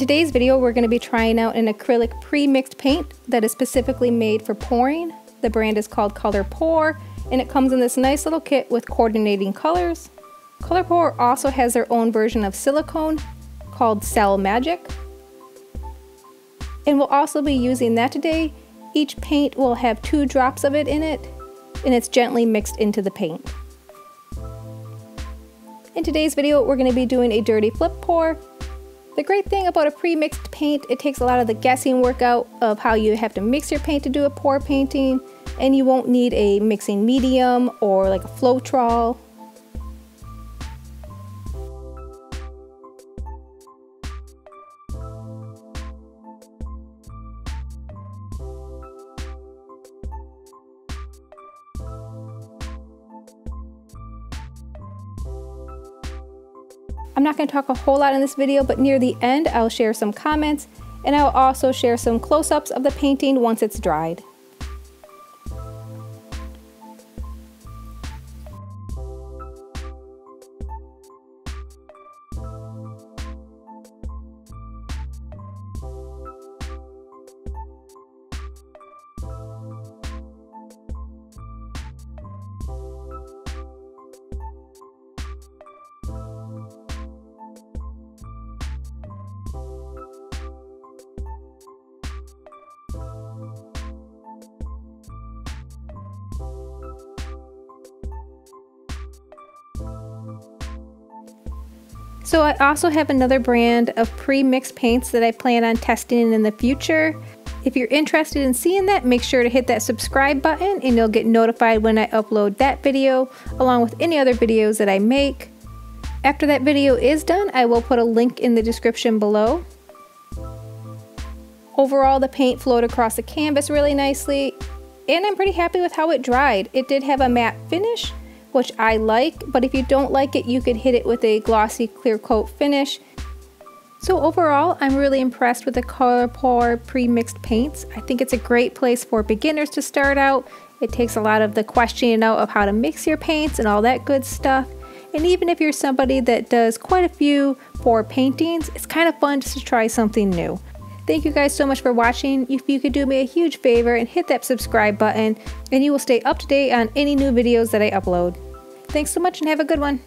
In today's video, we're going to be trying out an acrylic pre-mixed paint that is specifically made for pouring. The brand is called Color Pour, and it comes in this nice little kit with coordinating colors. Color Pour also has their own version of silicone called Cell Magic. And we'll also be using that today. Each paint will have 2 drops of it in it, and it's gently mixed into the paint. In today's video, we're going to be doing a dirty flip pour. The great thing about a pre-mixed paint, it takes a lot of the guessing work out of how you have to mix your paint to do a pour painting, and you won't need a mixing medium or like a Floetrol. I'm not going to talk a whole lot in this video, but near the end I'll share some comments, and I'll also share some close-ups of the painting once it's dried. So I also have another brand of pre-mixed paints that I plan on testing in the future. If you're interested in seeing that, make sure to hit that subscribe button and you'll get notified when I upload that video, along with any other videos that I make. After that video is done, I will put a link in the description below. Overall, the paint flowed across the canvas really nicely, and I'm pretty happy with how it dried. It did have a matte finish, which I like, but if you don't like it, you could hit it with a glossy clear coat finish. So overall, I'm really impressed with the Color Pour pre-mixed paints. I think it's a great place for beginners to start out. It takes a lot of the questioning out of how to mix your paints and all that good stuff. And even if you're somebody that does quite a few pour paintings, it's kind of fun just to try something new. Thank you guys so much for watching. If you could do me a huge favor and hit that subscribe button, and you will stay up to date on any new videos that I upload. Thanks so much and have a good one.